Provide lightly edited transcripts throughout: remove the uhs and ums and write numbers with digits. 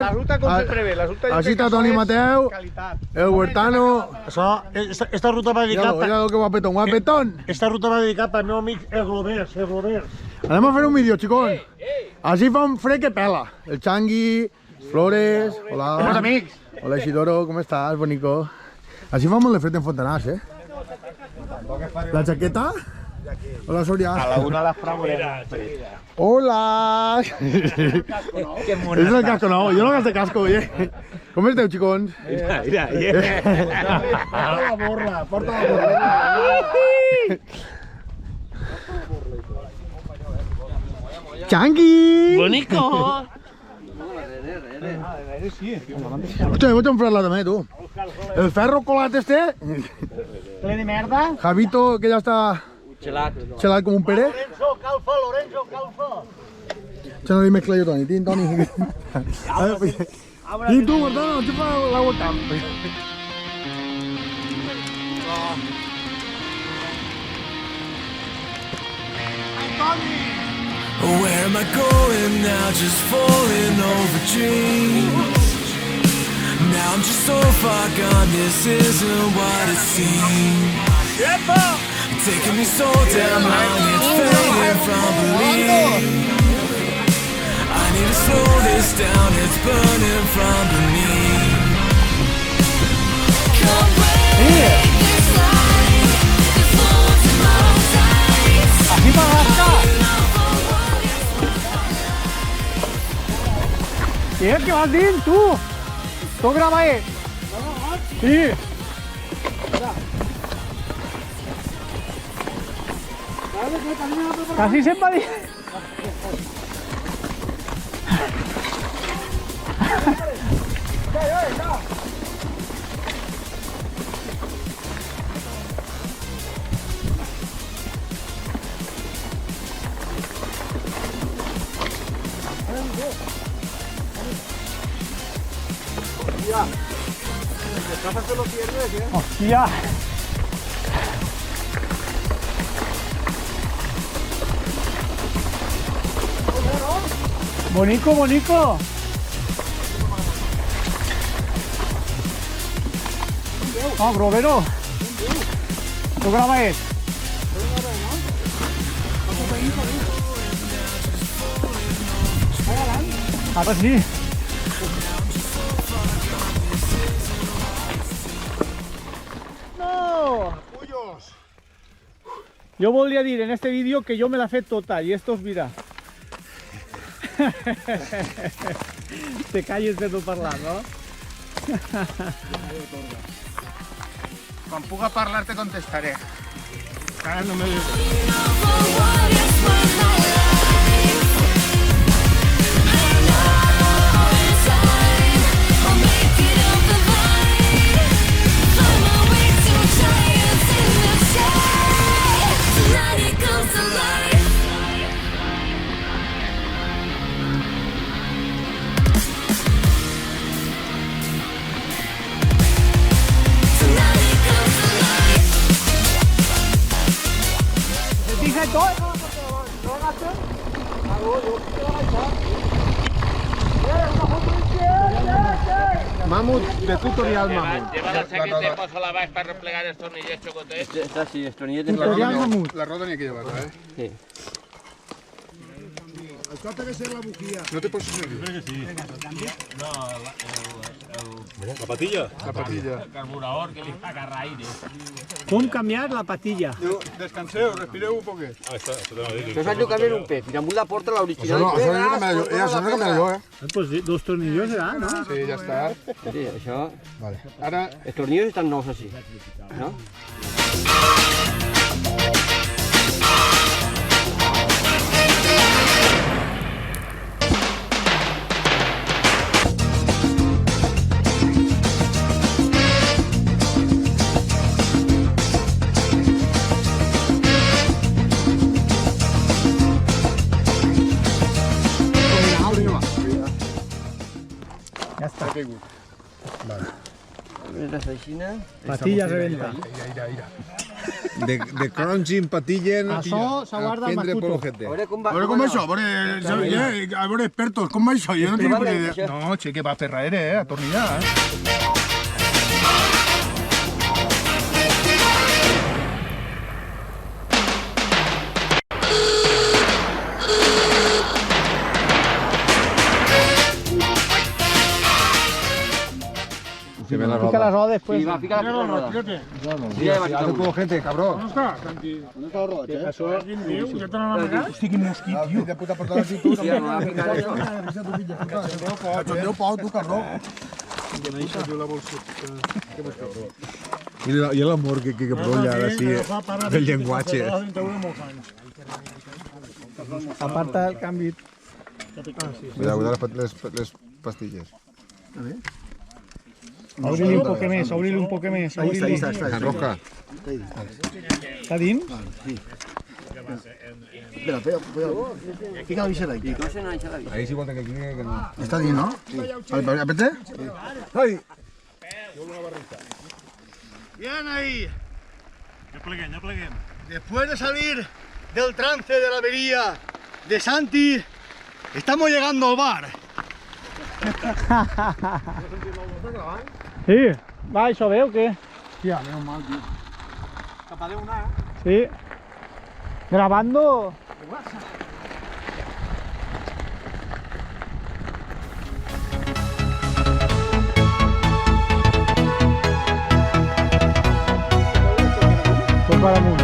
La ruta com sempre ve, la ruta... Així està Toni Mateu, el Huertano... Esta ruta va dedicar... Mira lo que guapetón, guapetón. Esta ruta va dedicar per meu amic el Globers, Anem a fer un vídeo, xicons. Així fa un fred que pela. El Changui, Flores, hola. Somos amics. Hola Isidoro, ¿cómo estás, bonico? Així fa molt de fred en Fontanars, La chaqueta? Hola, Soria. A la una las fragueras. Hola. Qué mona. Es el casco, no, yo no gasto casco, oye. ¿Cómo esteu, xicons? Mira. Porta la borra, porta la borra. Changui! Bonico! Hòstia, vaig a enflar-la també, tu. El ferro colat este, Ple de merda. Javito, que ja està xelat com un pere. Lorenzo, calfa. Això no li mezcla jo, Toni. Tin, Toni. Tin, tu, Martano, xupa l'aigua al camp. Where am I going now? Just falling over dreams. Now I'm just so far gone, this isn't what it seems. Taking me so damn long, it's fading from belief. I need to slow this down, it's burning from beneath. Come break this line, before tomorrow dies. Así para gastar. ¿Qué es que vas bien, tú? ¿Tú graba ahí? Sí. Casi se va. Hostia. Bonico. Ah, Grovero. ¿Tú grabas esto? Ahora sí. No. Yo volia dir en este vídeo que yo me la fe tota y esto es mira. Te calles de no parlar, no? Quan puga parlar te contestaré. Ara no me... Mamut, de tutorial Mamut. Lleva la chaqueta y posa la vais para replegar el tornillet chocote. Está así, el tornillete. Tutorial Mamut. La roda ni hay que llevarla, ¿eh? Sí. Això té que ser la bujia. No te poses nerviós. La patilla. La patilla. El carburador que li fa agarrar aire. Com canviar la patilla? Descanseu, respireu un poquet. Això t'anava a dir. Això s'ha canviar un pez. Damunt la porta l'original. Això no és que canviar jo, Pues dos tornillos serà, no? Sí, ja està. Sí, això... Vale. Ara, Els tornillos estan nous així. No? Ja està. Vale. La aixina. Patilla reventa. ira. de crunching, patillen, Això s'aguarda al prendre por Macuto. ojete. A veure com va... A veure com va això, a veure expertos, com va això? Jo no tinc ni Probable, idea. això. No, che, que va a fer raere, a tornillar, Se ve la Pica la roda después. Sí, va, fica la roda. Sí, ja va Hace quitar por una. ojete, cabrón. Hosti, quin mosquit, tio. De puta por toda l'actitud. Sí, no va ficar això. Cachondeo pau, tu, cabró. Y el amor que brolla así del lenguaje. Aparta el canvi. Cuidado les pastilles. Obri-li un poc més, obri-li un poc més. Obri-li. La roja. Està dins? Fica la visera aquí. No se n'ha deixat la vida. Ahí es igual que aquí que no. Està dins, no? Sí. ¿Apete? ¡Ay! Bien ahí. Ya pleguen. Después de salir del trance de la avería de Santi, estamos llegando al bar. Sí. Va, això veu què? Hòstia, menos mal, tio. Sí. Grabando. Tot per amunt.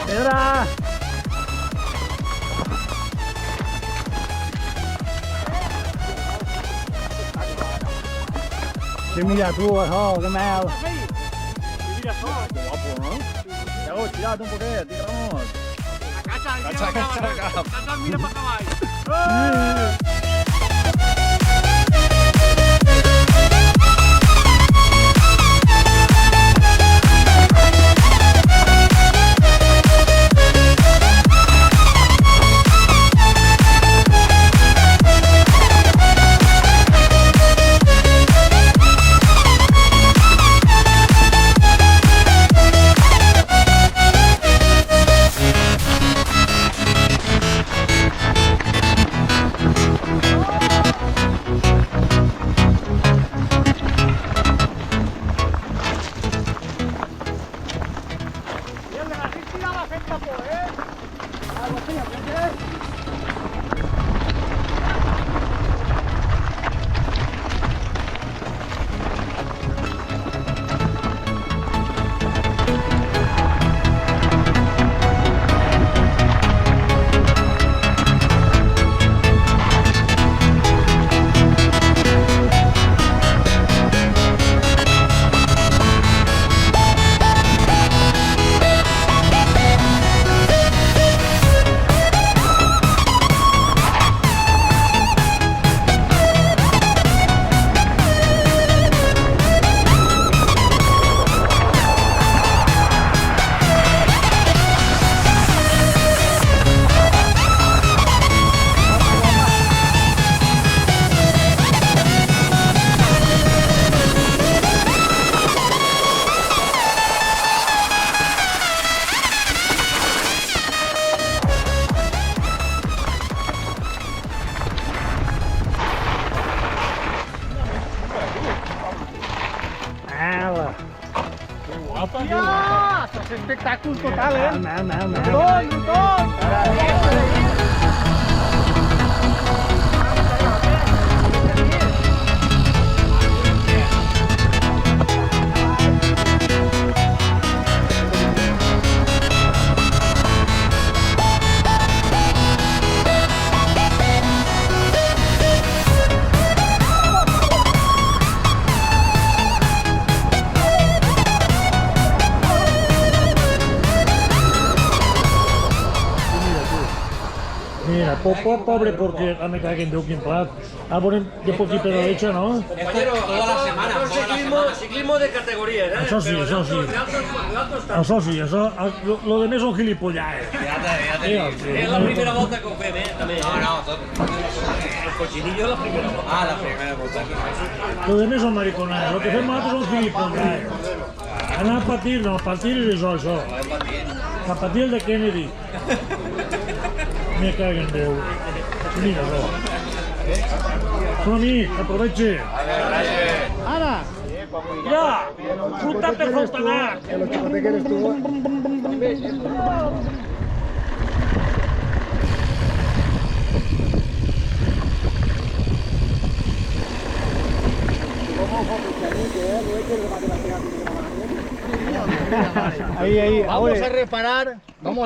Pedra! Sí, mira tu, això, que mel. Mira això, que guapo, no? Ja, tira't un poquet, tira-nos. Cacha, mira para cavall. Espectáculo total, ¿eh? Mal. Mira, pobre porque me caguen de un plat. A poner de poquito de leche, ¿no? Toda la semana. Ciclismo de categorías, ¿eh? Eso sí, eso sí. Eso sí, eso. Lo demás son gilipollajes. Es la primera volta que ho fem, ¿eh? També. No, el cochinillo es la primera volta. Ah, la primera volta. Lo demás son mariconadas. Lo que fem nosaltres són gilipollajes. Anar a patir, no, a patir és això. A patir el de Kennedy. Me caguen Déu. Mira, no. Som-hi, aproveche. Ara! Ja! Fruta per Fontanar! Ahí, Vamos a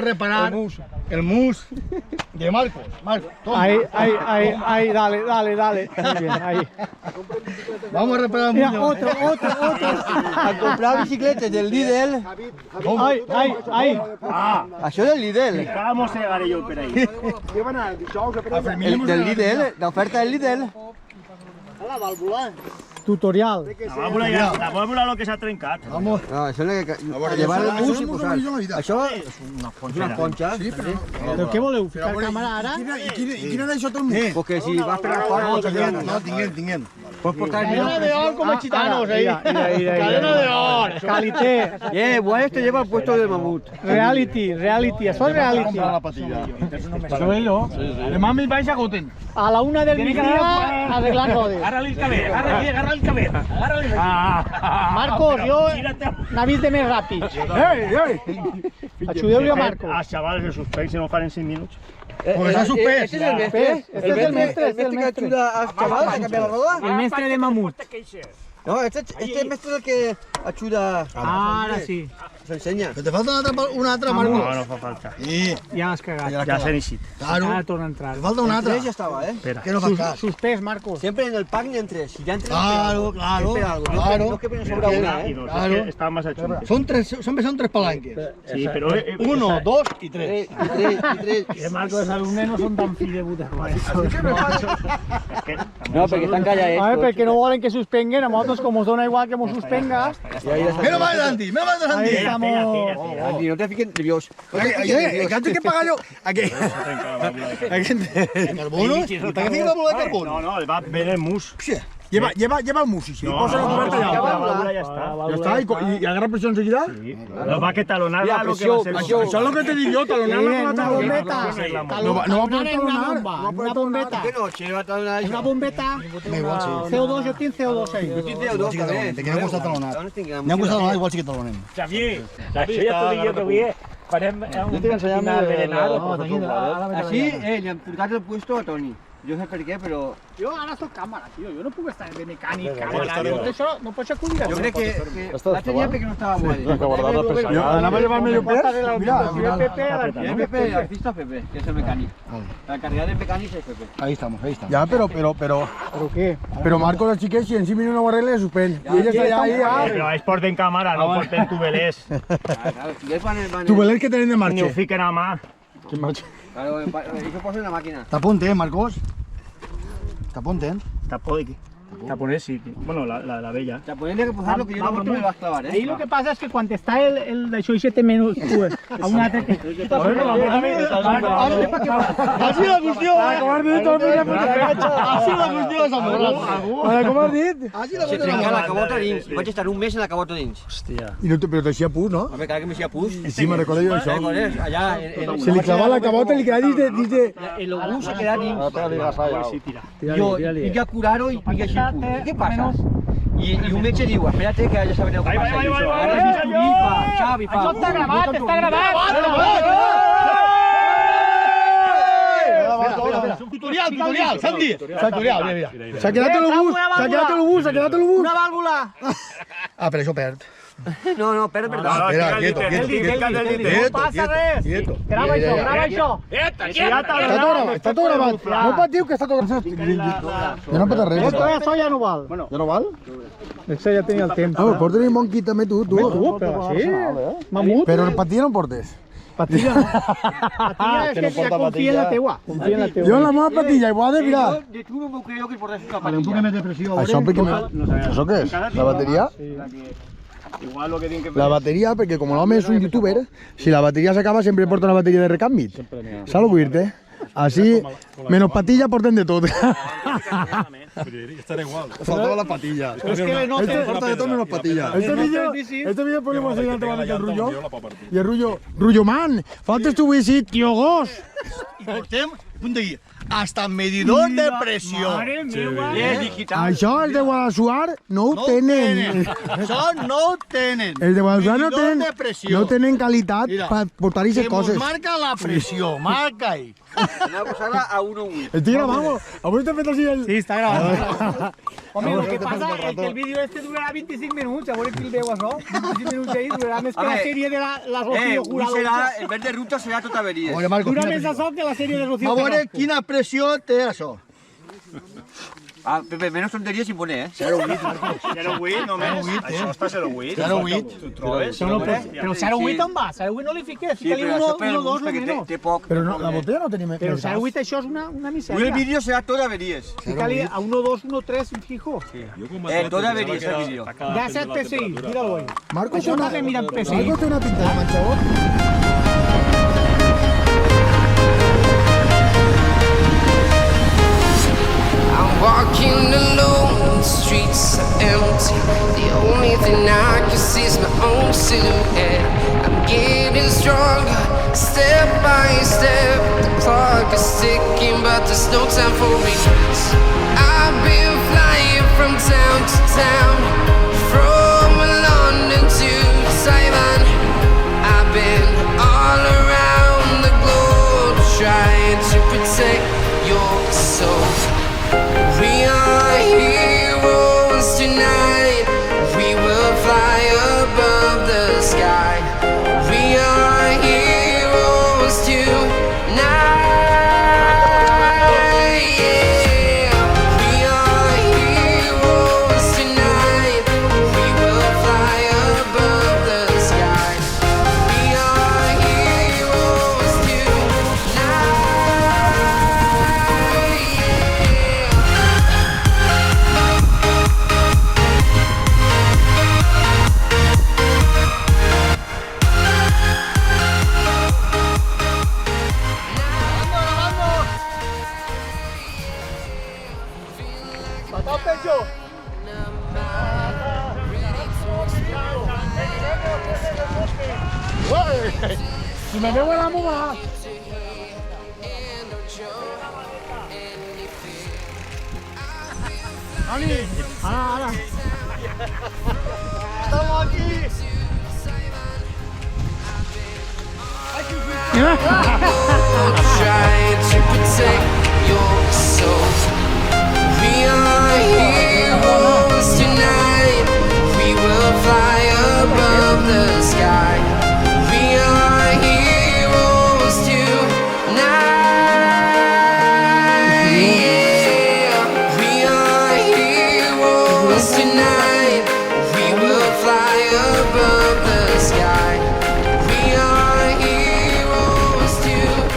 reparar el mus de Marcos. Toma. Ahí, dale. Muy bien, ahí. Vamos a reparar el Mira, mus. otro. A comprar bicicletes del Lidl. Ahí. Això del Lidl. Vamos a llegar yo por ahí. Del Lidl, l'oferta del Lidl. Tutorial. La válvula lo que se ha trencado. Vamos. No, això és que llevar el bus i posar. Això és una conxa. Però què voleu? Ficar càmera ara? I quina era això tot el món? Porque si vas per la fora, No, tinguem. pots portar el Cadena de oro como chitanos ahí. Mira. Cadena de oro. Calité. Igual este lleva el puesto del mamut. Reality. Això és reality. La patilla. Això és jo. Demà m'hi vaig a Goten. A la 1 del migdia arreglant rodes. Agarra el cabello, agarra el cabello. Marcos, jo n'ha vist de més ràpids. Ajudeu-li a Marcos. A chavales de suspense no fan en 5 minuts. Pues ha suspès. Este es el mestre. Este es el mestre, El mestre que ayuda a chaval a cambiar la roda. El mestre de mamut. No, este mestre es el que ayuda. Ara sí. Se enseña. Que te falta una altra, Marcos. No fa falta. Sí, Ja has cagat. Ja s'ha iniciat. claro. Ara torna a entrar. Te falta una altra. Tres ya estaba, ¿eh? Que no fas cas. Suspès, Marcos. Siempre en el pack ni en tres. Si ya en tres, Claro. espera algo. No es que viene sobra una, I ¿eh? dos, Claro. és que estaven massa xuntos. Son tres palanques. Sí, però... 1, 2 y 3. Tres. Que Marcos, els alumnes no són tan fills de puta. No, porque están callados. A ver, perquè no volen que suspenguen, a nosaltres com us dona igual que mos suspenga. Menos mal adelante. Ahí estamos. Andy, no te fiques nervioso. ¿Qué hace que paga yo? ¿A qué? ¿Carbono? ¿Te que la bola de carbono? No, va ver el mus. Lleva el músic, sí. No, Posa la coberta la ja. válvula ja està. Ja està, i agarra pressió enseguida? No va que talonar Mira, lo que va a ser. Això és el que te dic jo, talonar-la con la Una bombeta. tableta. No va poder talonar. Una bombeta. ¿Qué noche? Va a talonar Una bombeta. Me igual, sí. CO2, jo tinc CO2 ahí. Yo te dos, Te quiero costar talonar. Me ha costat talonar, igual sí que talonem. Xavier, això ja t'ho dic jo que avui Farem Yo te voy a enseñar Así, le han purgat el puesto a Toni. Yo sé per què, però... Jo ara soc càmera, tio. Jo no puc estar de mecànic, càmera. Tot això no pot ser acudir. Jo crec que la tenia perquè no estava guai. Anava a llevar-me jo pes. Mira, Pepe, artista Pepe, que es el mecánico. La carrera de mecánico es Pepe. Ahí estamos. ya, pero què? Pero Marco la chiquet, si encima viene una barrera le suspende. Y ella está ahí, Però és porten càmera, no porten tubelers. Claro, si ves van el... Tu velers que tenen de Ni ho marxa. fiquen a mà. Claro, eso pasa en la máquina. T'apunten, Marcos. T'apunten. Taponers sí. Bueno, la vella. O sea, ponerle que posar lo que yo no me vas a clavar, Ahí lo que pasa es que quan està el d'això i 7 menys a un altre que... Así la cuestión. Así la cuestión, Zamora. Com has dit? Se trenca la cabota dins. Vaig estar un mes en la cabota dins. Però t'eixia pus, no? A veure, cada que m'eixia pus. Sí, me recordo jo això. Allà, Se li clavava la cabota i li quedava dins de... el obús se queda dins. Jo vinc a curar-ho i vinc així pus. Què passa? I un metge diu, espera't que ja sabem el que passa. Ara és bisturí, fa, Xavi, fa... Això està gravat, està gravat! Tutorial, Santi. Tutorial, mira. S'ha quedat l'obús, Una vàlvula! Ah, però això perd. No, perd. Espera, quieto. No passa res! Grava això! Està tot gravat. No patiu que està tot gravat. Ja no passa res. Això ja no val. Ja no val? Això ja tenia el temps. Ah, porta un monkey també tu. Però sí, mamut. Però el patilla no portes. Patilla no. Patilla és que ja confia en la teua. Confia en la teua. Jo en la meva patilla, igual de mirar. De tu no m'ho creo que portes una Un patilla. poc més de pressió. Això perquè això què és? La bateria? Igual lo que tienen que La bateria, perquè com l'home és un youtuber, si la bateria s'acaba sempre porta una bateria de recanvi. Saps el que vull dir-te? Així, menos patilla porten de tot. Estará igual. Faltaba la patilla. Però és que le notes... Porta de tot menos patilla. Este vídeo podemos enseñar el Rullo. Y el Rullo man, faltes tu visit, tío Gos. I portem, punt d'aquí, hasta medidor de pressió. És digital. Això els de Guadalsuar no ho tenen. Això no ho tenen. Els de Guadalsuar Medidor de pressió. no tenen qualitat per portar-hi Que aquestes mos coses. marca la pressió, marca ahí. Anem a posar-la a 1:8. Estic gravant, avui t'he fet així el... Sí, està gravat. Home, el que passa és que el vídeo este durarà 25 minuts, a veure qui el veu això. 25 minuts ahí, durarà més que la sèrie de la Rocío Avui Jurado. serà, en vez de ruta serà tot averies. Oye, Marcos, Dura quina més pressió. això que la sèrie de Rocío A veure Jurado. quina pressió té això. Ah, Pepe, menos tonteries sin poner, eh? 0,8 només. Això està 0,8. 0,8. Tu trobes? Però 0,8 on va? 0,8 no li fiques, Sí, fica-li però això per 1, el 2, gust, lo perquè menos. té poc. Però no, la botella no tenia més. Però 0,8 això és una Avui el misèria. vídeo serà tot averies. Fica-li a 1, 2, 1, 3, fijo. Tot averies el vídeo. Ya sea el PSI, míralo ahí. Marcos Això no le miren PSI. té una pinta de manxador. I'm walking alone, the streets are empty. The only thing I can see is my own silhouette. I'm getting stronger, step by step. The clock is ticking, but there's no time for me. I've been flying from town to town, from London to Taiwan. I've been all around the globe trying to protect your soul. We are heroes tonight. We will fly above the sky. We are heroes tonight. Yeah. We are heroes tonight. We will fly above the sky. We are heroes tonight. Si me veo en la muga. Ahora. Estamos aquí. Try to protect your soul. We are heroes tonight. We will fly above the sky. We are heroes tonight. Yeah. We are heroes tonight. We will fly above the sky. We are heroes tonight.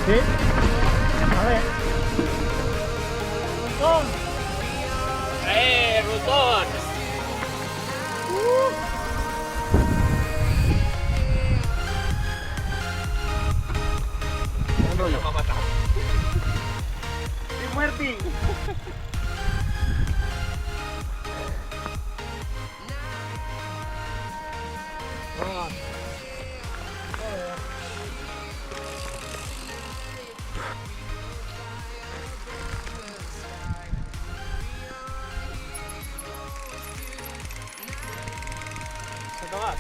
Sí. A ver. Rutón! Muerti. ¿Se acabas?